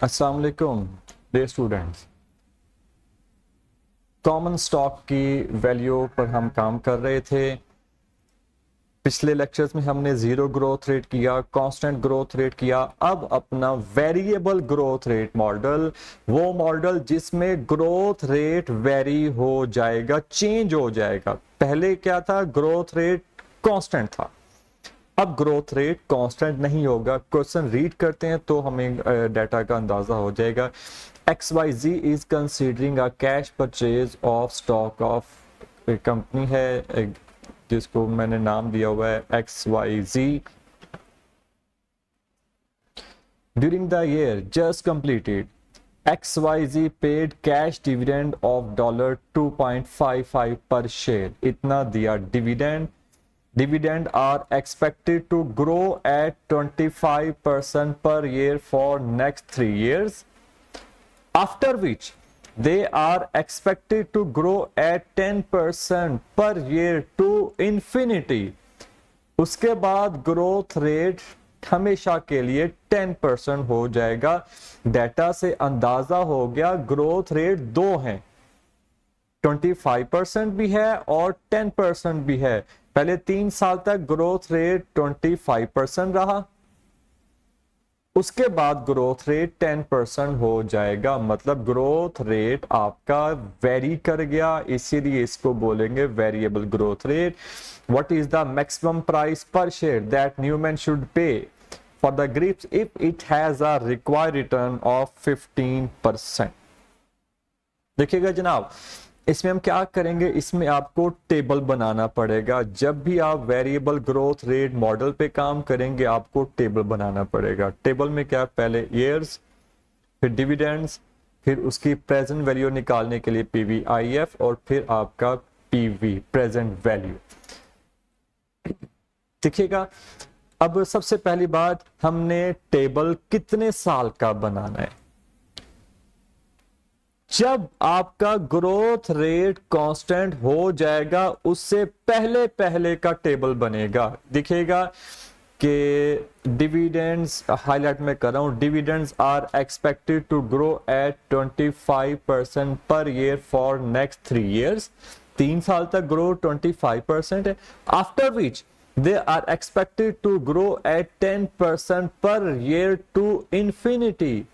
अस्सलाम वालेकुम dear students. Common stock की वैल्यू पर हम काम कर रहे थे। पिछले लेक्चर्स में हमने जीरो ग्रोथ रेट किया, कांस्टेंट ग्रोथ रेट किया। अब अपना वेरिएबल ग्रोथ रेट मॉडल, वो मॉडल जिसमें ग्रोथ रेट वेरी हो जाएगा, चेंज हो जाएगा। पहले क्या था, ग्रोथ रेट कांस्टेंट था, अब ग्रोथ रेट कांस्टेंट नहीं होगा। क्वेश्चन रीड करते हैं तो हमें डाटा का अंदाजा हो जाएगा। XYZ is considering a cash purchase of stock of company है जिसको मैंने नाम दिया हुआ है XYZ। During the year just completed XYZ paid cash dividend of $2.55 पर शेयर। इतना दिया dividend. Dividend are expected to grow at 25% per year for next 3 years, after which they are expected to grow at 10% per year to infinity. उसके बाद growth rate हमेशा के लिए 10% हो जाएगा। डाटा से अंदाजा हो गया ग्रोथ रेट दो हैं, 25% भी है और 10% भी है। पहले 3 साल तक ग्रोथ रेट 25% रहा, उसके बाद ग्रोथ रेट 10% हो जाएगा। मतलब ग्रोथ रेट आपका वेरी कर गया, इसीलिए इसको बोलेंगे variable growth rate. What is the maximum price per share that Newman should pay for the grips if it has a required return of 15%। देखिएगा जनाब, इसमें हम क्या करेंगे, इसमें आपको टेबल बनाना पड़ेगा। जब भी आप वेरिएबल ग्रोथ रेट मॉडल पे काम करेंगे आपको टेबल बनाना पड़ेगा। टेबल में क्या, पहले ईयर्स, फिर डिविडेंड्स, फिर उसकी प्रेजेंट वैल्यू निकालने के लिए PVIF, और फिर आपका PV प्रेजेंट वैल्यू। देखिएगा, अब सबसे पहली बात, हमने टेबल कितने साल का बनाना है। जब आपका ग्रोथ रेट कांस्टेंट हो जाएगा उससे पहले पहले का टेबल बनेगा। दिखेगा कि डिविडेंड्स हाईलाइट में कर रहा हूं, dividends are expected to grow at 25% per year for next 3 years। 3 साल तक ग्रो 25% है। After which they are expected to grow at 10% per year to infinity.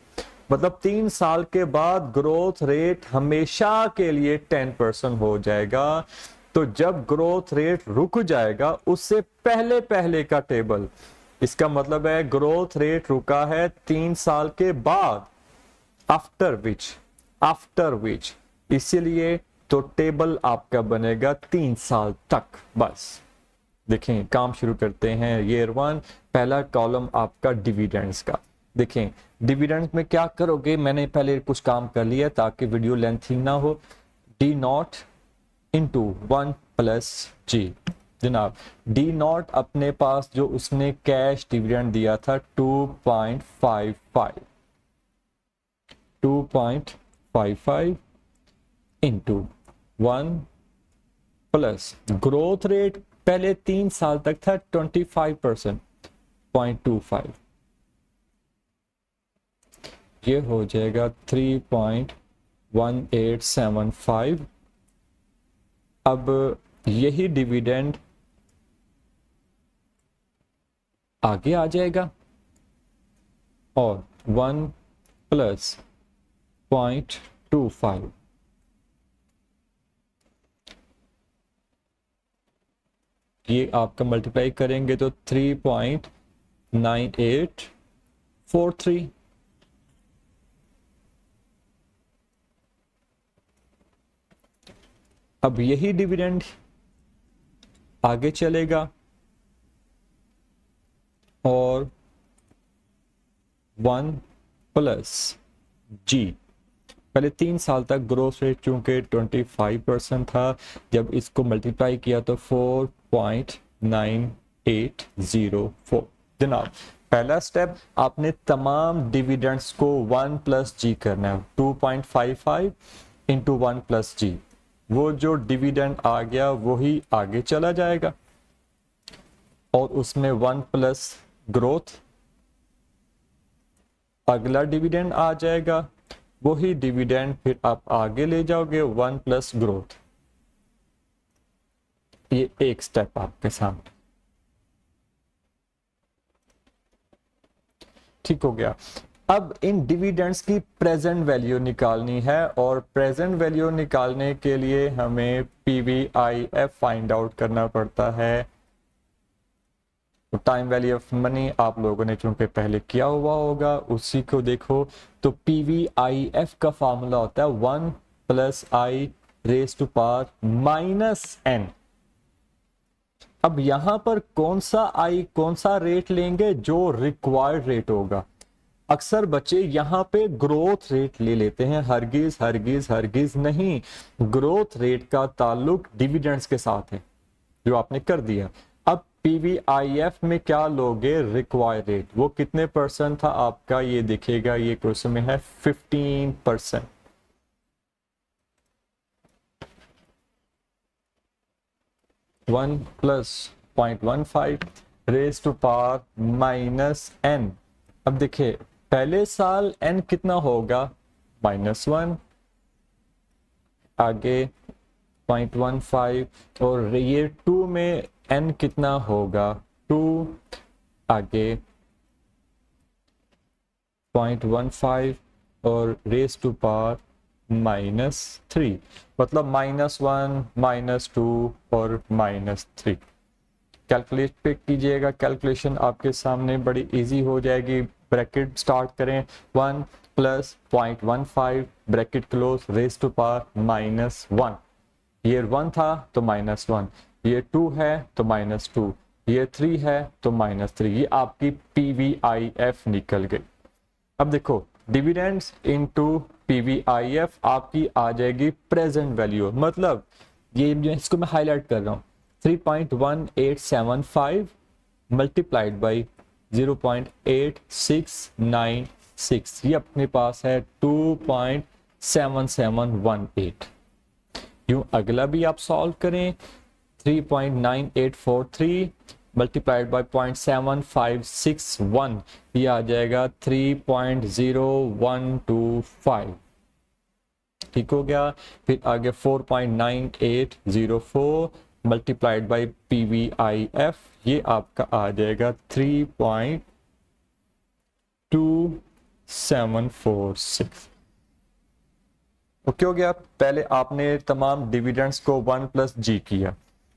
मतलब 3 साल के बाद ग्रोथ रेट हमेशा के लिए 10% हो जाएगा। तो जब ग्रोथ रेट रुक जाएगा उससे पहले पहले का टेबल, इसका मतलब है ग्रोथ रेट रुका है 3 साल के बाद, आफ्टर विच इसीलिए तो टेबल आपका बनेगा 3 साल तक। बस देखें, काम शुरू करते हैं। ईयर 1 पहला कॉलम आपका डिविडेंड्स का। देखें डिविडेंड में क्या करोगे, मैंने पहले कुछ काम कर लिया ताकि वीडियो लेंथी ना हो। D0 into 1 plus G। जनाब D0 अपने पास जो उसने कैश डिविडेंड दिया था 2.55 इंटू 1 प्लस ग्रोथ रेट पहले 3 साल तक था 25%, 0.25, ये हो जाएगा 3.1875। अब यही डिविडेंड आगे आ जाएगा और 1 प्लस 0.25, ये आपका मल्टीप्लाई करेंगे तो 3.9843। अब यही डिविडेंड आगे चलेगा और 1 प्लस G। पहले 3 साल तक ग्रोथ रेट चूंकि 25% था, जब इसको मल्टीप्लाई किया तो 4.9804। जनाब पहला स्टेप, आपने तमाम डिविडेंड्स को 1 प्लस G करना है। 2.55 इंटू 1 प्लस G, वो जो डिविडेंड आ गया वही आगे चला जाएगा और उसमें 1 प्लस ग्रोथ अगला डिविडेंड आ जाएगा, वही डिविडेंड फिर आप आगे ले जाओगे 1 प्लस ग्रोथ। ये एक स्टेप आपके सामने, ठीक हो गया। अब इन डिविडेंड्स की प्रेजेंट वैल्यू निकालनी है, और प्रेजेंट वैल्यू निकालने के लिए हमें पीवीआईएफ फाइंड आउट करना पड़ता है। टाइम वैल्यू ऑफ मनी आप लोगों ने चूंकि पहले किया हुआ होगा, उसी को देखो। तो पीवीआईएफ का फॉर्मूला होता है 1 plus i raise to power minus n. अब यहां पर कौन सा रेट लेंगे? जो रिक्वायर्ड रेट होगा। अक्सर बच्चे यहां पे ग्रोथ रेट ले लेते हैं, हरगिज हरगिज हरगिज नहीं। ग्रोथ रेट का ताल्लुक डिविडेंड्स के साथ है, जो आपने कर दिया। अब पीवीआईएफ में क्या लोगे? Required rate. वो कितने परसेंट था आपका? ये दिखेगा, ये क्वेश्चन में है 15%। 1 plus 0.15 raise to power minus n. अब देखिए पहले साल n कितना होगा? -1, आगे 0.15, और ये 2 में n कितना होगा? 2, आगे 0.15 और रेज टू पावर -3, मतलब -1, -2 और -3। कैलकुलेट पे कीजिएगा, कैलकुलेशन आपके सामने बड़ी इजी हो जाएगी। ब्रैकेट स्टार्ट करें, 1 plus 0.15 bracket close raise to power -1। ये 1 था तो -1, ये 2 है तो -2, ये 3 है तो -3। ये आपकी पीवीआईएफ निकल गई। अब देखो डिविडेंड्स इनटू पीवीआईएफ आपकी आ जाएगी प्रेजेंट वैल्यू, मतलब ये इसको मैं हाईलाइट कर रहा हूं, 3.1875 मल्टीप्लाइड बाई 0.8696, ये अपने पास है 2.7718। यूं अगला भी आप सॉल्व करें, 3.9843 मल्टीप्लाइड बाई 0.7561, ये आ जाएगा 3.0125। ठीक हो गया। फिर आगे 4.9804 मल्टीप्लाइड बाई पीवीआईएफ, ये आपका आ जाएगा 3.2746। ओके हो गया। पहले आपने तमाम डिविडेंड्स को 1 प्लस जी किया,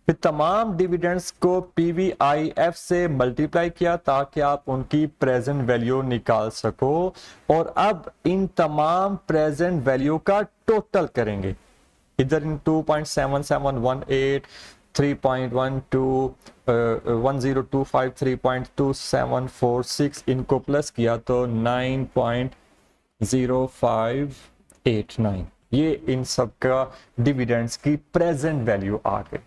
फिर तमाम डिविडेंड्स को पीवीआईएफ से मल्टीप्लाई किया ताकि आप उनकी प्रेजेंट वैल्यू निकाल सको, और अब इन तमाम प्रेजेंट वैल्यू का टोटल करेंगे। इधर इन 2.7718, 3.12, 1025, 3.2746 इनको प्लस किया तो 9.0589, ये इन सब का डिविडेंड्स की प्रेजेंट वैल्यू आ गई।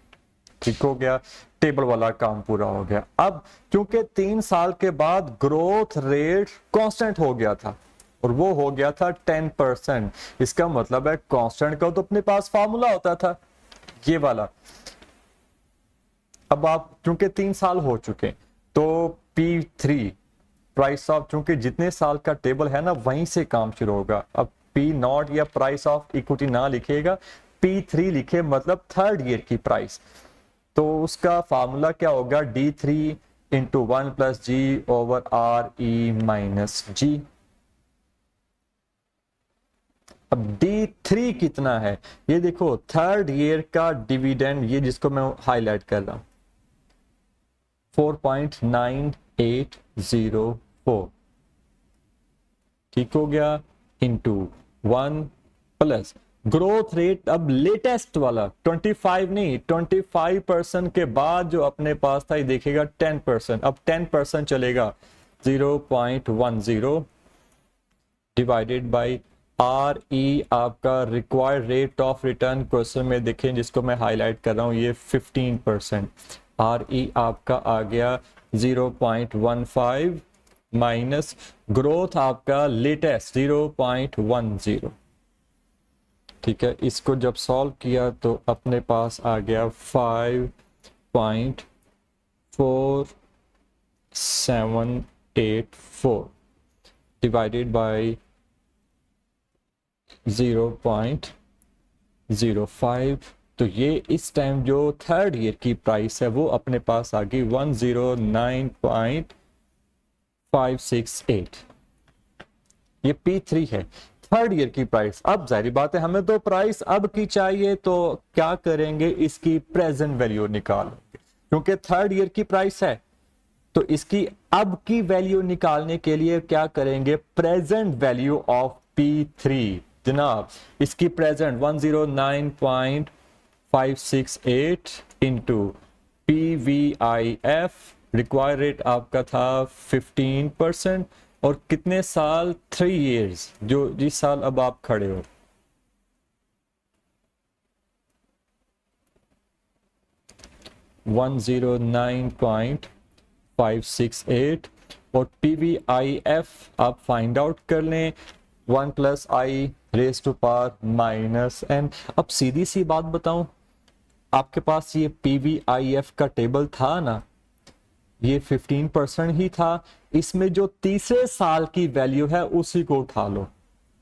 ठीक हो गया, टेबल वाला काम पूरा हो गया। अब क्योंकि 3 साल के बाद ग्रोथ रेट कांस्टेंट हो गया था, और वो हो गया था 10%, इसका मतलब है कांस्टेंट का तो अपने पास फार्मूला होता था ये वाला। अब आप चूंकि 3 साल हो चुके तो P3 प्राइस ऑफ, चूंकि जितने साल का टेबल है ना वहीं से काम शुरू होगा। अब P0 या प्राइस ऑफ इक्विटी ना लिखेगा, P3 लिखे, मतलब 3rd ईयर की प्राइस। तो उसका फार्मूला क्या होगा? D3 इंटू 1 प्लस जी ओवर आर ई माइनस जी। अब D3 कितना है ये देखो, 3rd ईयर का डिविडेंड, ये जिसको मैं हाईलाइट कर रहा हूं, 4.9804। ठीक हो गया, इंटू 1 प्लस ग्रोथ रेट, अब लेटेस्ट वाला 25 नहीं, 25% के बाद जो अपने पास था ये देखेगा 10%। अब 10% चलेगा 0.10 डिवाइडेड बाई आर ई, आपका required rate of return question में देखें जिसको मैं हाईलाइट कर रहा हूं, ये 15%। आर ई आपका आ गया 0.15 माइनस ग्रोथ आपका लेटेस्ट 0.10। ठीक है, इसको जब सॉल्व किया तो अपने पास आ गया 5.4784। डिवाइडेड बाय 0.05, तो ये इस टाइम जो थर्ड ईयर की प्राइस है वो अपने पास आ गई 109.568। ये P3 है थर्ड ईयर की प्राइस। अब जाहिर बात है हमें तो प्राइस अब की चाहिए, तो क्या करेंगे, इसकी प्रेजेंट वैल्यू निकालेंगे, क्योंकि थर्ड ईयर की प्राइस है तो इसकी अब की वैल्यू निकालने के लिए क्या करेंगे, प्रेजेंट वैल्यू ऑफ P3। जनाब इसकी present 109.568 into PVIF, require rate आपका था 15%, और कितने साल, 3 years, जो जिस साल अब आप खड़े हो। $109.568 और PVIF आप फाइंड आउट कर लें, 1 + I raised to power -n। अब सीधी सी बात बताऊं, आपके पास ये PVIF का टेबल था ना, ये 15% ही था, इसमें जो तीसरे साल की वैल्यू है उसी को उठा लो।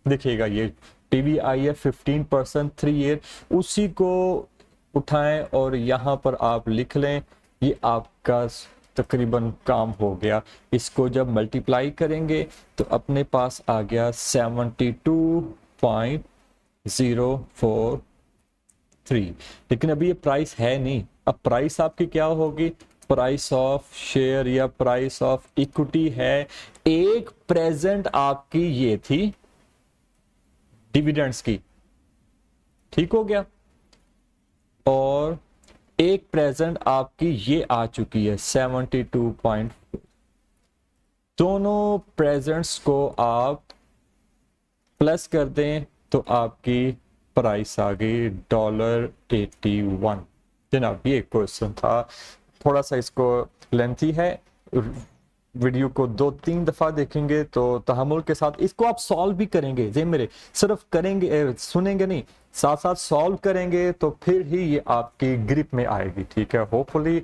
देखिएगा ये PVIF 15% 3 year, उसी को उठाएं और यहां पर आप लिख लें, ये आपका तकरीबन काम हो गया। इसको जब मल्टीप्लाई करेंगे तो अपने पास आ गया 72.043। लेकिन अभी ये प्राइस है नहीं, अब प्राइस आपकी क्या होगी, प्राइस ऑफ शेयर या प्राइस ऑफ इक्विटी है। एक प्रेजेंट आपकी ये थी डिविडेंड्स की, ठीक हो गया, और एक प्रेजेंट आपकी ये आ चुकी है 72. दोनों प्रेजेंट्स को आप प्लस कर दें तो आपकी प्राइस आ गई $81। जनाब ये क्वेश्चन था, थोड़ा सा इसको लेंथी है, वीडियो को 2-3 दफा देखेंगे तो तहम्मुल के साथ इसको आप सॉल्व भी करेंगे। जे मेरे सिर्फ करेंगे सुनेंगे नहीं, साथ साथ सॉल्व करेंगे तो फिर ही ये आपकी ग्रिप में आएगी। ठीक है, होपफुली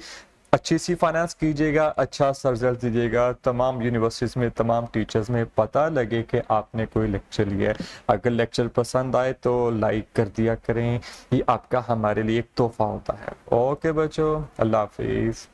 अच्छी सी फाइनेंस कीजिएगा, अच्छा सा रिजल्ट दीजिएगा, तमाम यूनिवर्सिटीज़ में तमाम टीचर्स में पता लगे कि आपने कोई लेक्चर लिया है। अगर लेक्चर पसंद आए तो लाइक कर दिया करें, ये आपका हमारे लिए एक तोहफा होता है। ओके बच्चों, अल्लाह हाफिज़।